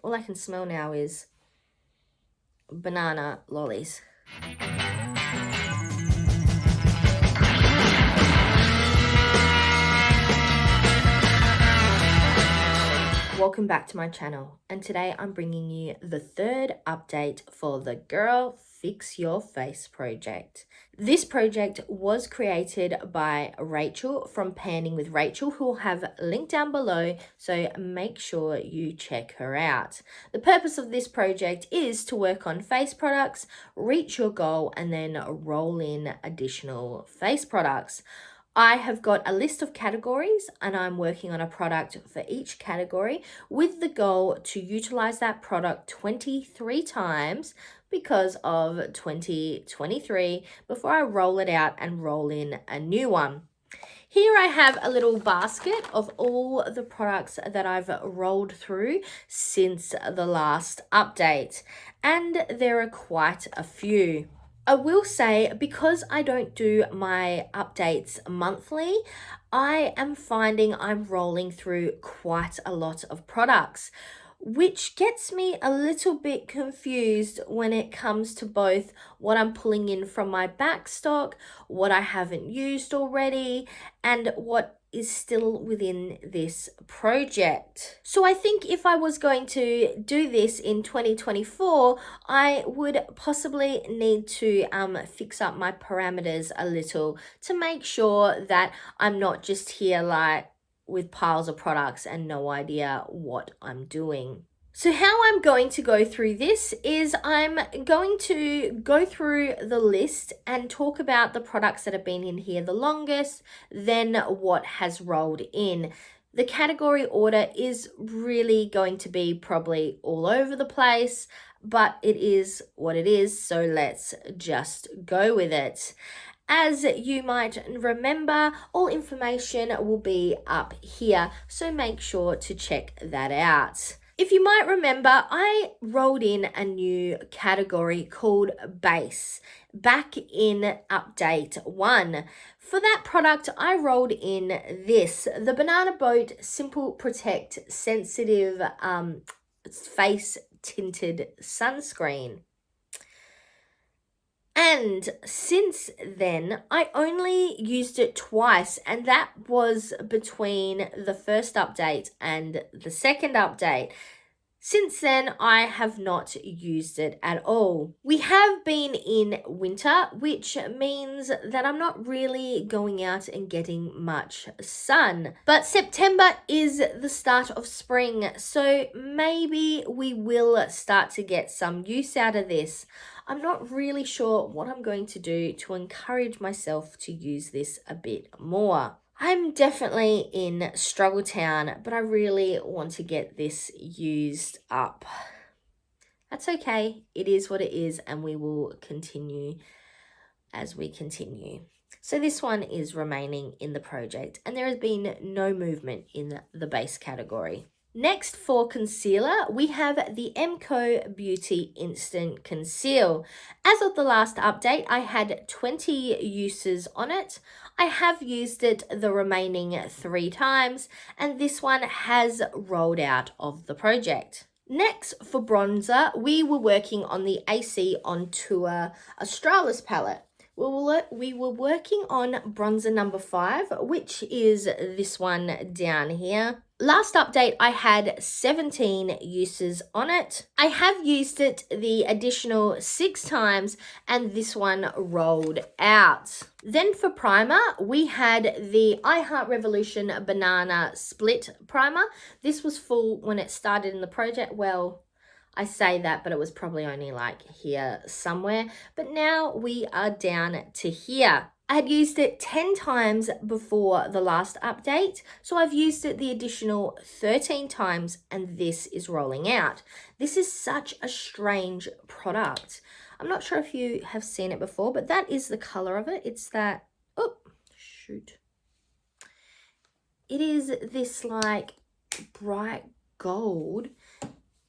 All I can smell now is banana lollies. Welcome back to my channel, and today I'm bringing you the third update for the Girl Fix Your Face project. This project was created by Rachel from Panning with Rachel, who will have linked down below, so make sure you check her out. The purpose of this project is to work on face products, reach your goal, and then roll in additional face products. I have got a list of categories and I'm working on a product for each category with the goal to utilize that product 23 times because of 2023 before I roll it out and roll in a new one. Here I have a little basket of all the products that I've rolled through since the last update, and there are quite a few. I will say, because I don't do my updates monthly, I am finding I'm rolling through quite a lot of products, which gets me a little bit confused when it comes to both what I'm pulling in from my back stock, what I haven't used already, and what is still within this project. So I think if I was going to do this in 2024, I would possibly need to fix up my parameters a little to make sure that I'm not just here like with piles of products and no idea what I'm doing. So how I'm going to go through this is I'm going to go through the list and talk about the products that have been in here the longest, then what has rolled in. The category order is really going to be probably all over the place, but it is what it is, so let's just go with it. As you might remember, all information will be up here, so make sure to check that out. If you might remember, I rolled in a new category called Base back in update 1. For that product, I rolled in this, the Banana Boat Simple Protect Sensitive Face Tinted Sunscreen. And since then, I only used it twice, and that was between the first update and the second update. Since then, I have not used it at all. We have been in winter, which means that I'm not really going out and getting much sun. But September is the start of spring, so maybe we will start to get some use out of this. I'm not really sure what I'm going to do to encourage myself to use this a bit more. I'm definitely in Struggle Town, but I really want to get this used up. That's okay. It is what it is, and we will continue as we continue. So this one is remaining in the project, and there has been no movement in the base category. Next, for concealer, we have the MCO Beauty Instant Conceal. As of the last update, I had 20 uses on it. I have used it the remaining 3 times, and this one has rolled out of the project. Next, for bronzer, we were working on the AC on Tour Australis palette. We were working on bronzer number 5, which is this one down here. Last update, I had 17 uses on it. I have used it the additional 6 times, and this one rolled out. Then for primer, we had the I Heart Revolution Banana Split Primer. This was full when it started in the project. Well, I say that, but it was probably only like here somewhere. But now we are down to here. I had used it 10 times before the last update, so I've used it the additional 13 times, and this is rolling out. This is such a strange product. I'm not sure if you have seen it before, but that is the color of it. It's that, oh, shoot. It is this like bright gold,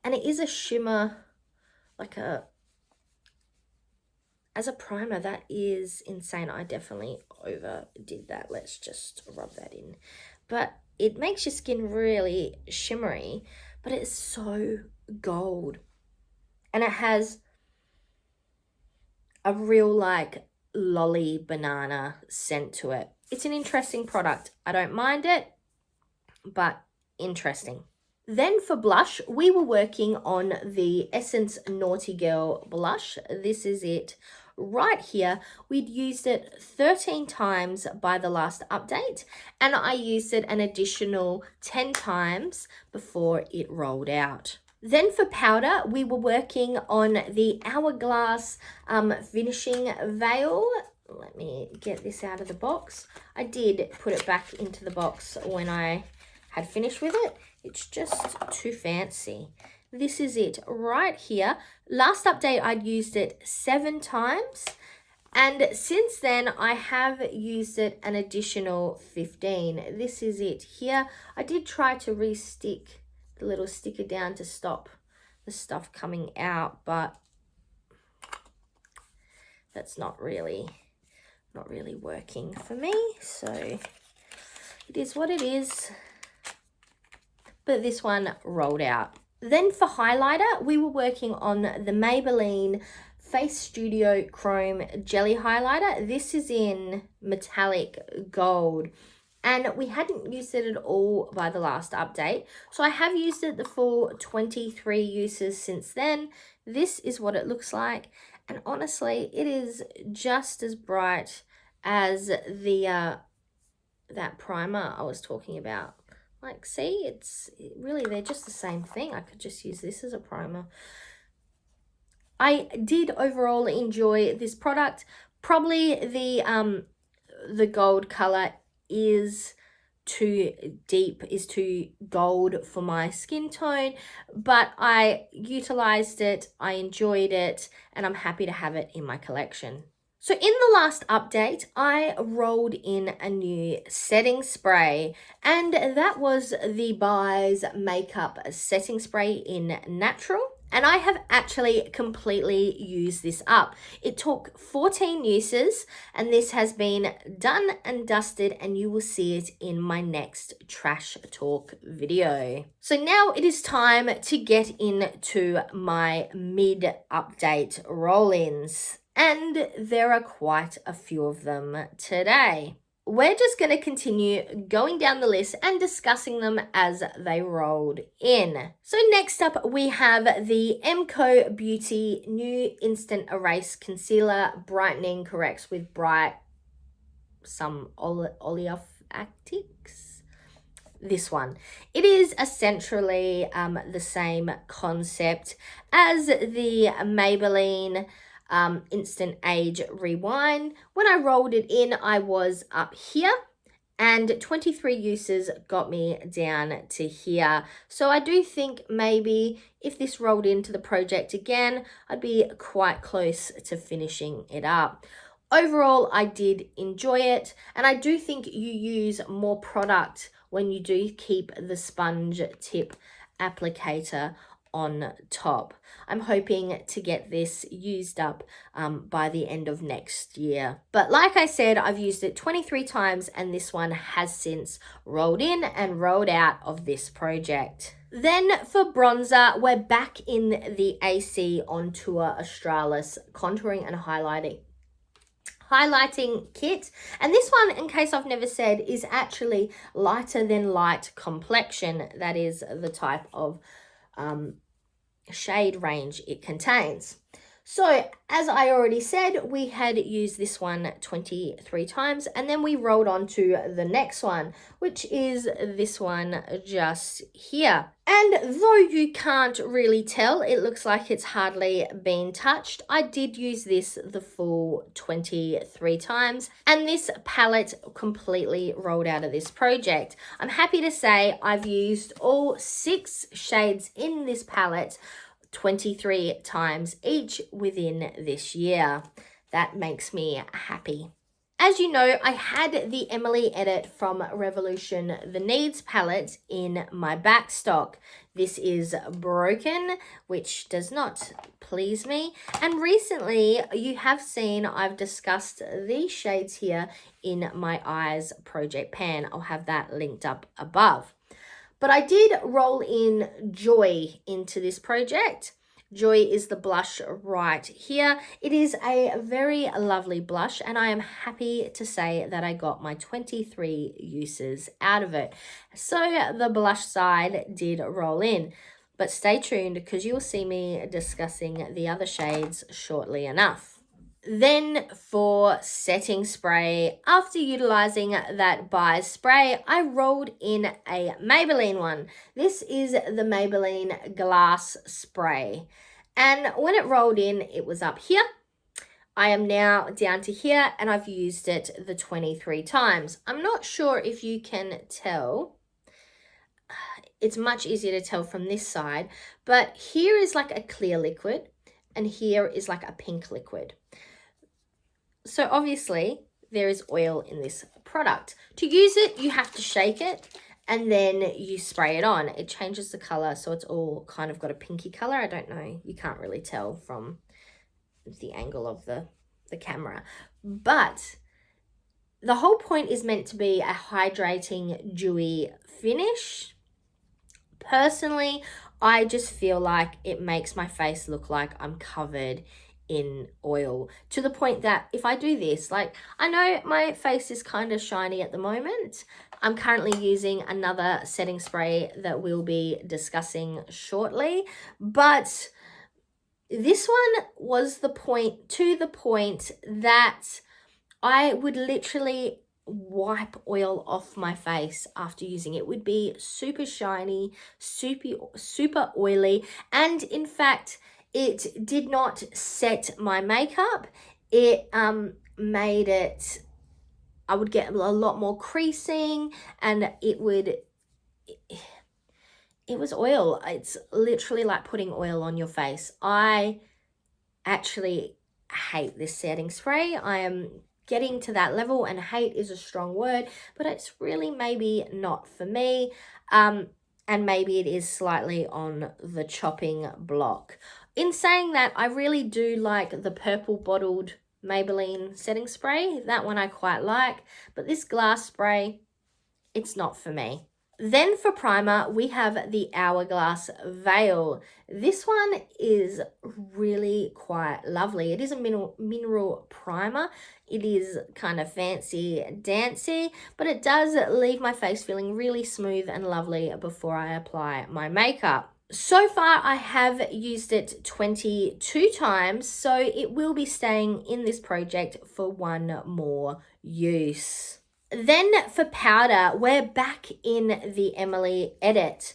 and it is a shimmer, like as a primer. That is insane. I definitely overdid that. Let's just rub that in. But it makes your skin really shimmery, but it's so gold. And it has a real like lolly banana scent to it. It's an interesting product. I don't mind it, but interesting. Then for blush, we were working on the Essence Naughty Girl blush. This is it right here. We'd used it 13 times by the last update, and I used it an additional 10 times before it rolled out. Then for powder, we were working on the Hourglass finishing veil. Let me get this out of the box. I did put it back into the box when I had finished with it. It's just too fancy. This is it right here. Last update, I'd used it 7 times. And since then, I have used it an additional 15. This is it here. I did try to re-stick the little sticker down to stop the stuff coming out, but that's not really working for me. So it is what it is. But this one rolled out. Then for highlighter, we were working on the Maybelline Face Studio Chrome Jelly Highlighter. This is in metallic gold. And we hadn't used it at all by the last update. So I have used it the full 23 uses since then. This is what it looks like. And honestly, it is just as bright as the that primer I was talking about. Like, see, they're just the same thing. I could just use this as a primer. I did overall enjoy this product. Probably the gold color is too deep, is too gold for my skin tone, but I utilized it, I enjoyed it, and I'm happy to have it in my collection. So in the last update, I rolled in a new setting spray, and that was the Byes Makeup Setting Spray in Natural. And I have actually completely used this up. It took 14 uses, and this has been done and dusted, and you will see it in my next trash talk video. So now it is time to get into my mid-update roll-ins. And there are quite a few of them today. We're just going to continue going down the list and discussing them as they rolled in. So next up, we have the MCO Beauty New Instant Erase Concealer Brightening Corrects with some oleopactics. This one. It is essentially the same concept as the Maybelline Instant Age Rewind. When I rolled it in, I was up here, and 23 uses got me down to here. So I do think maybe if this rolled into the project again, I'd be quite close to finishing it up. Overall, I did enjoy it, and I do think you use more product when you do keep the sponge tip applicator on top. I'm hoping to get this used up by the end of next year. But like I said, I've used it 23 times, and this one has since rolled in and rolled out of this project. Then for bronzer, we're back in the AC On Tour Australis contouring and highlighting kit, and this one, in case I've never said, is actually lighter than light complexion. That is the type of shade range it contains. So as I already said, we had used this one 23 times, and then we rolled on to the next one, which is this one just here. And though you can't really tell, it looks like it's hardly been touched. I did use this the full 23 times, and this palette completely rolled out of this project. I'm happy to say I've used all 6 shades in this palette 23 times each within this year. That makes me happy. As you know, I had the Emily Edit from Revolution The Needs palette in my back stock. This is broken, which does not please me. And recently, you have seen I've discussed these shades here in my Eyes Project Pan. I'll have that linked up above. But I did roll in Joy into this project. Joy is the blush right here. It is a very lovely blush, and I am happy to say that I got my 23 uses out of it. So the blush side did roll in, but stay tuned because you'll see me discussing the other shades shortly enough. Then for setting spray, after utilizing that Bise spray, I rolled in a Maybelline one. This is the Maybelline Glass Spray. And when it rolled in, it was up here. I am now down to here, and I've used it the 23 times. I'm not sure if you can tell. It's much easier to tell from this side, but here is like a clear liquid, and here is like a pink liquid. So obviously there is oil in this product. To use it, you have to shake it and then you spray it on. It changes the color, so it's all kind of got a pinky color. I don't know, you can't really tell from the angle of the camera. But the whole point is meant to be a hydrating, dewy finish. Personally, I just feel like it makes my face look like I'm covered in oil, to the point that if I do this, like, I know my face is kind of shiny at the moment. I'm currently using another setting spray that we'll be discussing shortly, but this one was to the point that I would literally wipe oil off my face after using it. It would be super shiny, super oily, and in fact it did not set my makeup. It made it, I would get a lot more creasing, and it was oil. It's literally like putting oil on your face. I actually hate this setting spray. I am getting to that level, and hate is a strong word, but it's really maybe not for me. And maybe it is slightly on the chopping block. In saying that, I really do like the purple bottled Maybelline setting spray. That one I quite like, but this glass spray, it's not for me. Then for primer, we have the Hourglass Veil. This one is really quite lovely. It is a mineral primer. It is kind of fancy dancy, but it does leave my face feeling really smooth and lovely before I apply my makeup. So far, I have used it 22 times, so it will be staying in this project for one more use. Then for powder, we're back in the Emily edit,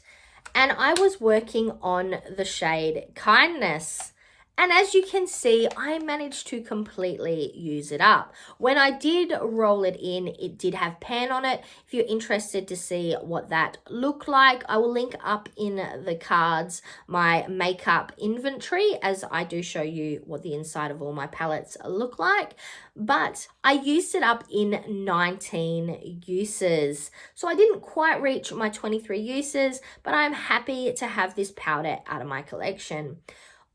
and I was working on the shade Kindness. And as you can see, I managed to completely use it up. When I did roll it in, it did have pan on it. If you're interested to see what that looked like, I will link up in the cards my makeup inventory, as I do show you what the inside of all my palettes look like. But I used it up in 19 uses. So I didn't quite reach my 23 uses, but I'm happy to have this powder out of my collection.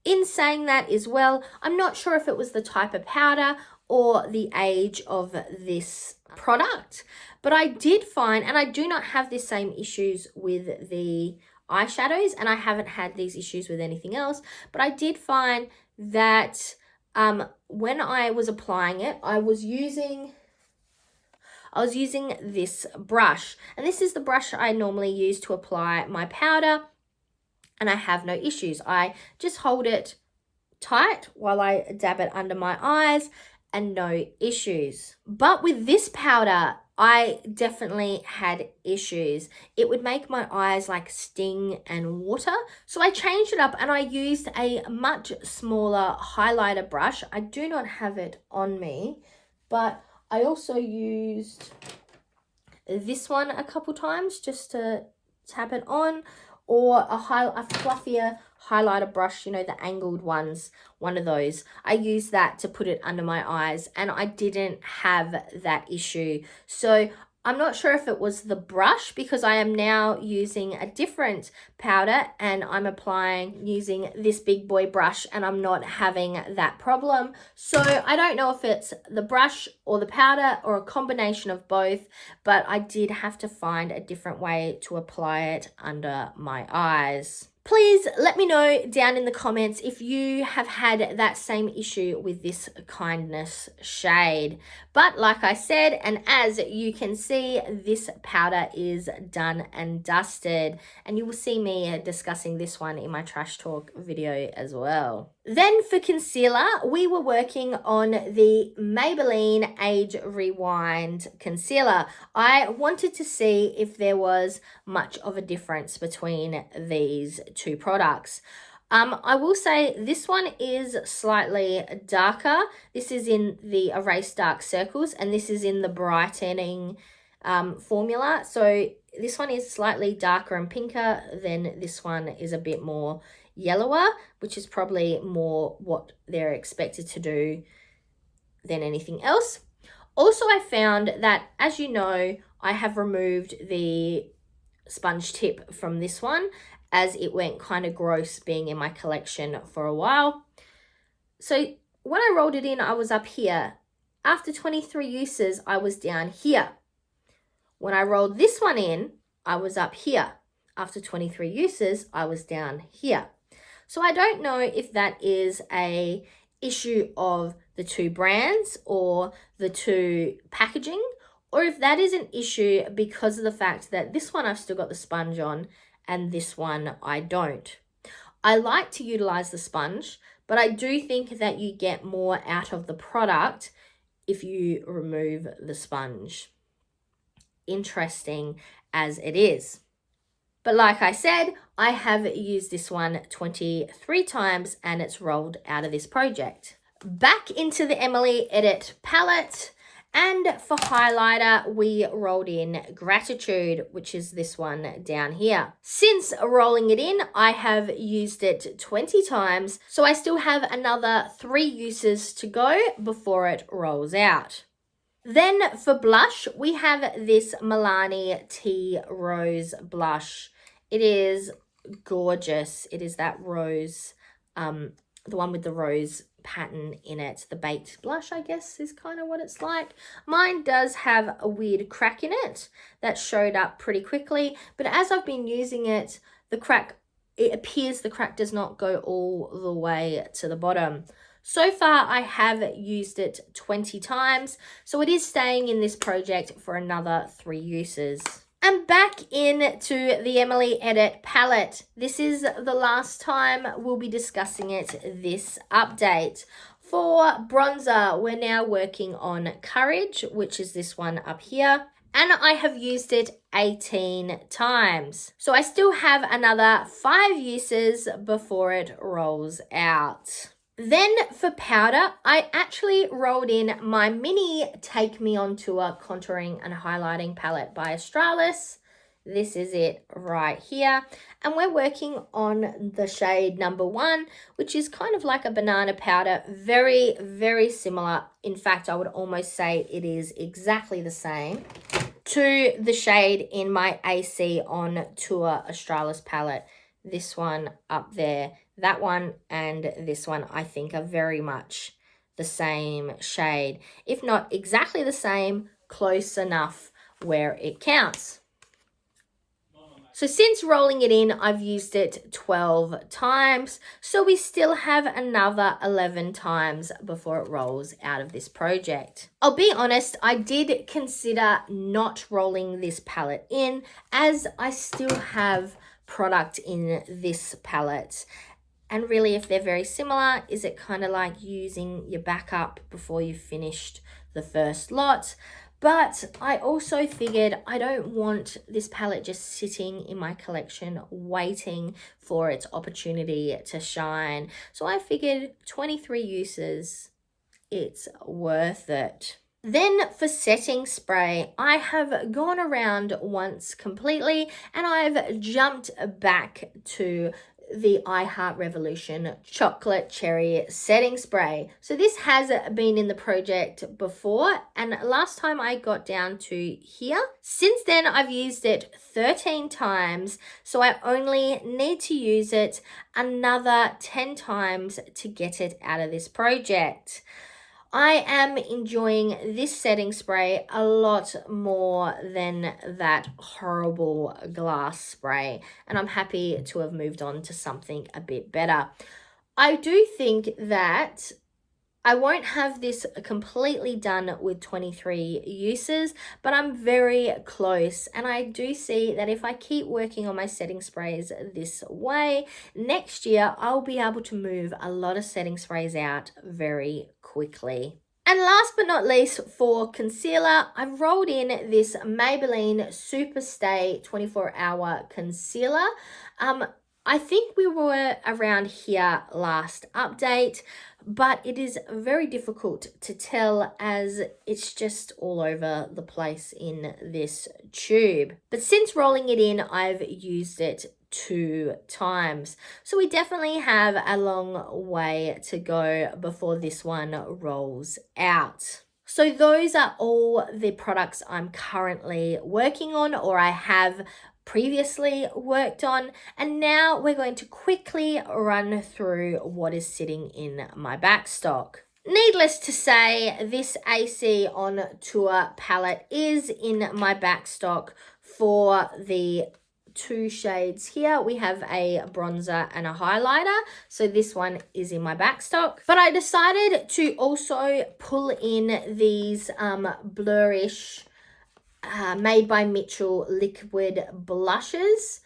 In saying that as well, I'm not sure if it was the type of powder or the age of this product, but I did find, and I do not have the same issues with the eyeshadows, and I haven't had these issues with anything else, but I did find that when I was applying it, I was using this brush, and this is the brush I normally use to apply my powder, and I have no issues. I just hold it tight while I dab it under my eyes, and no issues. But with this powder, I definitely had issues. It would make my eyes like sting and water. So I changed it up, and I used a much smaller highlighter brush. I do not have it on me, but I also used this one a couple times just to tap it on, or a fluffier highlighter brush, you know, the angled ones, one of those. I used that to put it under my eyes, and I didn't have that issue. So I'm not sure if it was the brush because I am now using a different powder and I'm applying using this big boy brush and I'm not having that problem. So I don't know if it's the brush or the powder or a combination of both, but I did have to find a different way to apply it under my eyes. Please let me know down in the comments if you have had that same issue with this kindness shade. But like I said, and as you can see, this powder is done and dusted, and you will see me discussing this one in my trash talk video as well. Then for concealer, we were working on the Maybelline Age Rewind concealer. I wanted to see if there was much of a difference between these two products. I will say this one is slightly darker. This is in the Erase Dark Circles, and this is in the brightening formula. So this one is slightly darker and pinker, then this one is a bit more yellower, which is probably more what they're expected to do than anything else. Also, I found that, as you know, I have removed the sponge tip from this one as it went kind of gross being in my collection for a while. So when I rolled it in, I was up here. After 23 uses, I was down here. When I rolled this one in, I was up here. After 23 uses, I was down here. So I don't know if that is a issue of the two brands or the two packaging, or if that is an issue because of the fact that this one I've still got the sponge on and this one I don't. I like to utilize the sponge, but I do think that you get more out of the product if you remove the sponge. Interesting as it is. But like I said, I have used this one 23 times and it's rolled out of this project. Back into the Emily Edit palette, and for highlighter, we rolled in Gratitude, which is this one down here. Since rolling it in, I have used it 20 times, so I still have another 3 uses to go before it rolls out. Then for blush, we have this Milani Tea Rose blush. It is gorgeous. It is that rose, the one with the rose pattern in it. The baked blush, I guess, is kind of what it's like. Mine does have a weird crack in it that showed up pretty quickly, but as I've been using it, it appears the crack does not go all the way to the bottom. So far, I have used it 20 times, so it is staying in this project for another 3 uses. And back into the Emily Edit palette. This is the last time we'll be discussing it this update. For bronzer, we're now working on Courage, which is this one up here. And I have used it 18 times. So I still have another 5 uses before it rolls out. Then for powder, I actually rolled in my mini Take Me On Tour contouring and highlighting palette by Australis. This is it right here. And we're working on the shade number 1, which is kind of like a banana powder. Very, very similar. In fact, I would almost say it is exactly the same to the shade in my AC On Tour Australis palette. This one up there. That one and this one, I think, are very much the same shade. If not exactly the same, close enough where it counts. So since rolling it in, I've used it 12 times. So we still have another 11 times before it rolls out of this project. I'll be honest, I did consider not rolling this palette in as I still have product in this palette. And really, if they're very similar, is it kind of like using your backup before you've finished the first lot? But I also figured I don't want this palette just sitting in my collection waiting for its opportunity to shine. So I figured 23 uses, it's worth it. Then for setting spray, I have gone around once completely and I've jumped back to the I Heart Revolution chocolate cherry setting spray. So this has been in the project before, and last time I got down to here. Since then I've used it 13 times, so I only need to use it another 10 times to get it out of this project. I am enjoying this setting spray a lot more than that horrible glass spray, and I'm happy to have moved on to something a bit better. I do think that I won't have this completely done with 23 uses, but I'm very close, and I do see that if I keep working on my setting sprays this way, next year I'll be able to move a lot of setting sprays out very quickly. And last but not least, for concealer, I've rolled in this Maybelline Super Stay 24-hour concealer. I think we were around here last update, but it is very difficult to tell as it's just all over the place in this tube. But since rolling it in, I've used it 2 times. So we definitely have a long way to go before this one rolls out. So those are all the products I'm currently working on, or I have previously worked on, and now we're going to quickly run through what is sitting in my back stock. Needless to say, this AC on Tour palette is in my back stock for the 2 shades here. We have a bronzer and a highlighter, so this one is in my back stock. But I decided to also pull in these blurrish Made by Mitchell liquid blushes,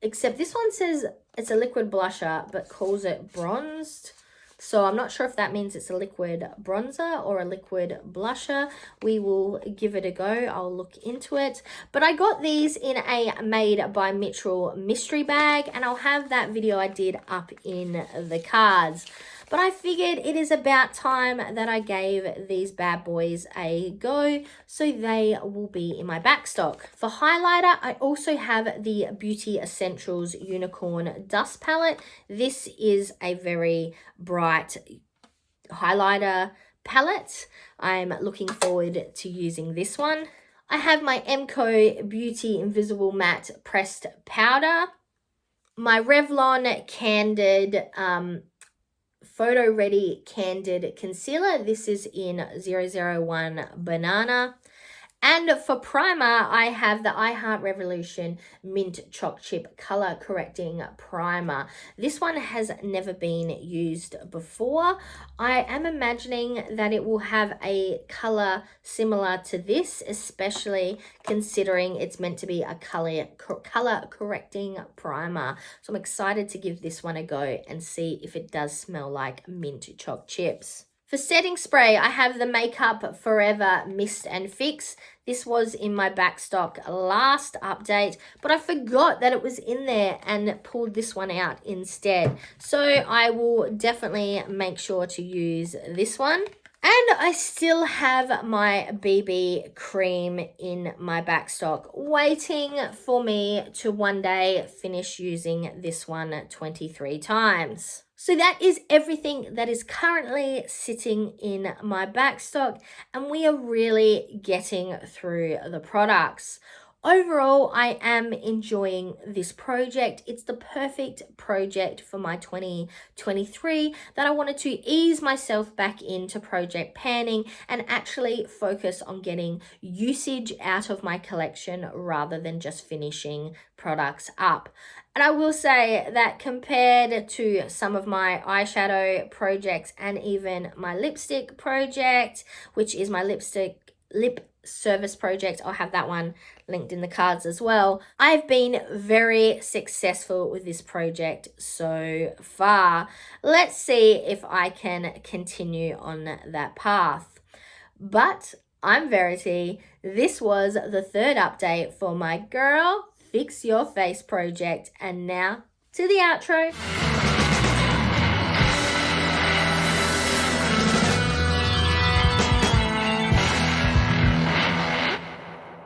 except this one says it's a liquid blusher but calls it bronzed. So I'm not sure if that means it's a liquid bronzer or a liquid blusher. We will give it a go. I'll look into it. But I got these in a Made by Mitchell mystery bag, and I'll have that video I did up in the cards. But I figured it is about time that I gave these bad boys a go, so they will be in my back stock. For highlighter, I also have the Beauty Essentials Unicorn Dust Palette. This is a very bright highlighter palette. I'm looking forward to using this one. I have my Emco Beauty Invisible Matte Pressed Powder, my Revlon Candid Photo Ready Candid Concealer. This is in 001 Banana. And for primer, I have the I Heart Revolution Mint Choc Chip Color Correcting Primer. This one has never been used before. I am imagining that it will have a color similar to this, especially considering it's meant to be a color correcting primer. So I'm excited to give this one a go and see if it does smell like mint choc chips. For setting spray, I have the Makeup Forever Mist and Fix. This was in my back stock last update, but I forgot that it was in there and pulled this one out instead. So I will definitely make sure to use this one. And I still have my BB cream in my back stock, waiting for me to one day finish using this one 23 times. So that is everything that is currently sitting in my back stock, and we are really getting through the products. Overall, I am enjoying this project. It's the perfect project for my 2023 that I wanted to ease myself back into project panning and actually focus on getting usage out of my collection rather than just finishing products up. And I will say that compared to some of my eyeshadow projects and even my lipstick project, which is my lip service project, I'll have that one linked in the cards as well. I've been very successful with this project so far. Let's see if I can continue on that path. But I'm Verity. This was the 3rd update for my Girl Fix Your Face project, and now to the outro.